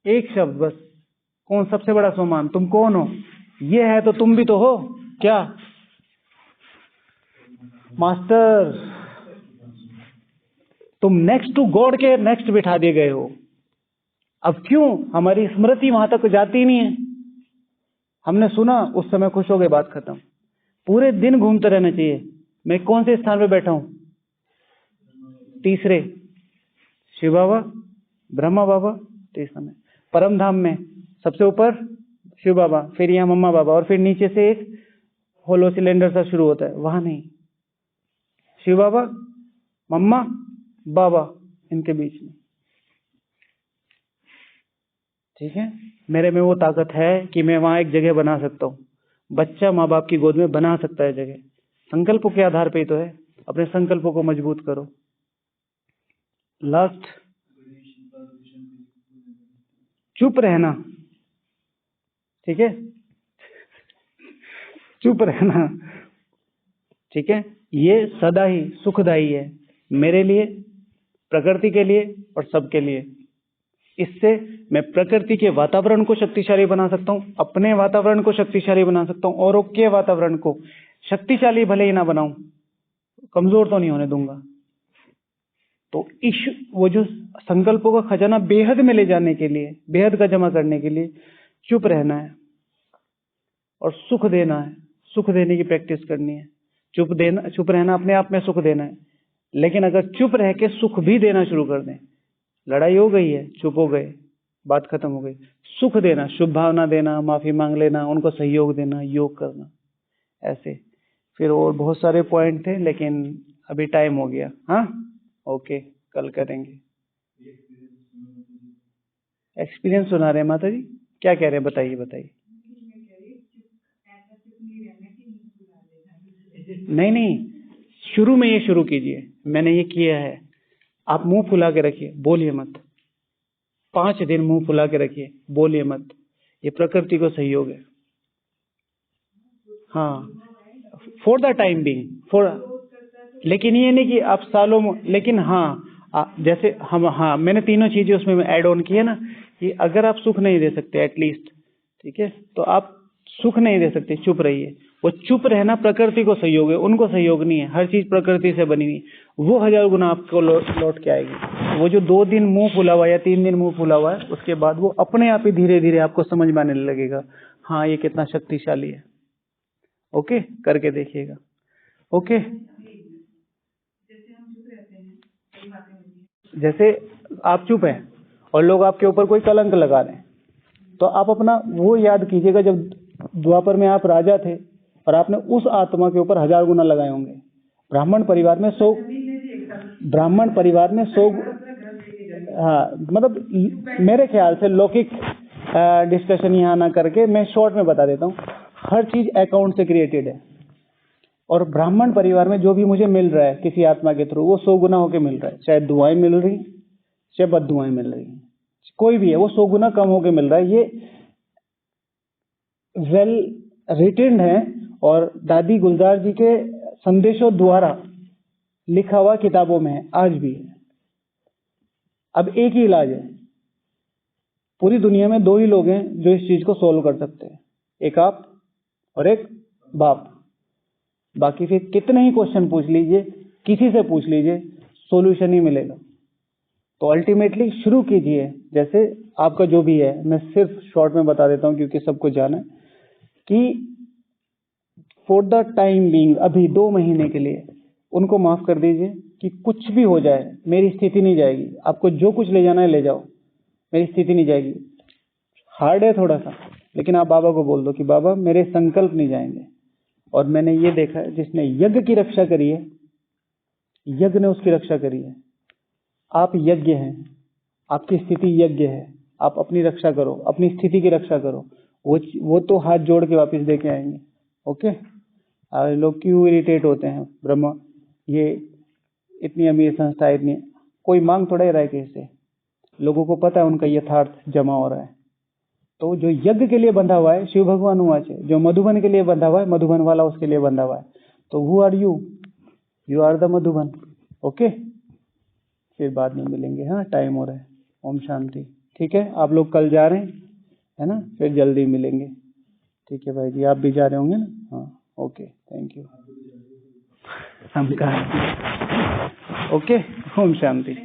एक शब्द बस, कौन सबसे बड़ा सोमान, तुम कौन हो। ये है तो तुम भी तो हो क्या मास्टर, तुम नेक्स्ट टू गॉड के नेक्स्ट बिठा दिए गए हो। अब क्यों हमारी स्मृति वहां तक जाती नहीं है। हमने सुना, उस समय खुश हो गए, बात खत्म। पूरे दिन घूमते रहना चाहिए। मैं कौन से स्थान पे बैठा हूं, तीसरे, शिव बाबा, ब्रह्मा बाबा, तीसरा में परम धाम में सबसे ऊपर शिव बाबा, फिर यहाँ मम्मा बाबा, और फिर नीचे से एक होलो सिलेंडर सा शुरू होता है, वहां नहीं, शिव बाबा, मम्मा, बाबा, इनके बीच में। ठीक है, मेरे में वो ताकत है कि मैं वहां एक जगह बना सकता हूँ। बच्चा माँ बाप की गोद में बना सकता है जगह, संकल्पों के आधार पे ही तो है। अपने संकल्पों को मजबूत करो। लास्ट, चुप रहना। ठीक है, चुप रहना। ठीक है, ये सदा ही सुखदायी है मेरे लिए, प्रकृति के लिए और सबके लिए। इससे मैं प्रकृति के वातावरण को शक्तिशाली बना सकता हूँ, अपने वातावरण को शक्तिशाली बना सकता हूँ, औरों के वातावरण को शक्तिशाली भले ही ना बनाऊं, कमजोर तो नहीं होने दूंगा। तो वो जो संकल्पों का खजाना बेहद में ले जाने के लिए, बेहद का जमा करने के लिए चुप रहना है और सुख देना है। सुख देने की प्रैक्टिस करनी है। चुप रहना अपने आप में सुख देना है। लेकिन अगर चुप रह के सुख भी देना शुरू कर दें, लड़ाई हो गई है, चुप हो गए, बात खत्म हो गई। सुख देना, शुभ भावना देना, माफी मांग लेना, उनको सहयोग देना, योग करना, ऐसे। फिर और बहुत सारे पॉइंट थे, लेकिन अभी टाइम हो गया। हाँ, ओके, कल करेंगे। एक्सपीरियंस सुना रहे हैं माता जी, क्या कह रहे हैं, बताइए बताइए। नहीं, शुरू में ये शुरू कीजिए, मैंने ये किया है। आप मुंह फुला के रखिए, बोलिए मत। 5 दिन मुंह फुला के रखिए, बोलिए मत। ये प्रकृति को सहयोग है। हाँ, फॉर द टाइम बिंग। लेकिन ये नहीं कि आप सालों में, लेकिन हाँ, जैसे हाँ, मैंने तीनों चीजें उसमें ऐड ऑन की है ना, कि अगर आप सुख नहीं दे सकते एटलीस्ट, ठीक है, तो आप सुख नहीं दे सकते, चुप रहिए। वो चुप रहना प्रकृति को सहयोग है, उनको सहयोग नहीं है। हर चीज प्रकृति से बनी हुई, वो 1000 गुना आपको लौट के आएगी। वो जो 2 दिन मुंह फुला हुआ या 3 दिन मुंह फुला हुआ है, उसके बाद वो अपने आप ही धीरे धीरे आपको समझ में आने लगेगा, हाँ ये कितना शक्तिशाली है। ओके, करके देखिएगा। ओके, जैसे आप चुप हैं और लोग आपके ऊपर कोई कलंक लगा रहे हैं, तो आप अपना वो याद कीजिएगा जब द्वापर में आप राजा थे और आपने उस आत्मा के ऊपर 1000 गुना लगाए होंगे। ब्राह्मण परिवार में 100 हाँ, मतलब मेरे ख्याल से लौकिक डिस्कशन यहाँ ना करके मैं शॉर्ट में बता देता हूँ, हर चीज अकाउंट से क्रिएटेड है। और ब्राह्मण परिवार में जो भी मुझे मिल रहा है किसी आत्मा के थ्रू, वो 100 गुना होके मिल रहा है, चाहे दुआएं मिल रही चाहे बद्दुआएं मिल रही, कोई भी है, वो 100 गुना कम होके मिल रहा है। ये वेल रिटन है और दादी गुलजार जी के संदेशों द्वारा लिखा हुआ किताबों में है, आज भी है। अब एक ही इलाज है, पूरी दुनिया में 2 ही लोग हैं जो इस चीज को सोल्व कर सकते हैं, एक आप और एक बाप। बाकी फिर कितने ही क्वेश्चन पूछ लीजिए, किसी से पूछ लीजिए, सॉल्यूशन ही मिलेगा। तो अल्टीमेटली शुरू कीजिए, जैसे आपका जो भी है, मैं सिर्फ शॉर्ट में बता देता हूं क्योंकि सबको जाना है कि फॉर द टाइम बीइंग, अभी 2 महीने के लिए उनको माफ कर दीजिए कि कुछ भी हो जाए मेरी स्थिति नहीं जाएगी। आपको जो कुछ ले जाना है ले जाओ, मेरी स्थिति नहीं जाएगी। हार्ड है थोड़ा सा, लेकिन आप बाबा को बोल दो कि बाबा मेरे संकल्प नहीं जाएंगे। और मैंने ये देखा है, जिसने यज्ञ की रक्षा करी है, यज्ञ ने उसकी रक्षा करी है। आप यज्ञ हैं, आपकी स्थिति यज्ञ है, आप अपनी रक्षा करो, अपनी स्थिति की रक्षा करो, वो तो हाथ जोड़ के वापस दे के आएंगे। ओके, लोग क्यों इरिटेट होते हैं, ब्रह्मा ये इतनी अमीर संस्था है, इतनी, कोई मांग थोड़ा ही रहा है कि इससे, लोगों को पता है उनका यथार्थ जमा हो रहा है। तो जो यज्ञ के लिए बंधा हुआ है, शिव भगवान उवाच है, जो मधुबन के लिए बंधा हुआ है, मधुबन वाला उसके लिए बंधा हुआ है। तो who are you? You are the Madhuban. Okay, फिर बाद में मिलेंगे। हाँ, टाइम हो रहा है। ओम शांति। ठीक है, आप लोग कल जा रहे हैं, है ना? फिर जल्दी मिलेंगे। ठीक है भाई जी, आप भी जा रहे होंगे ना? हाँ, ओके, थैंक यू। हम कहा ओके, ओम शांति।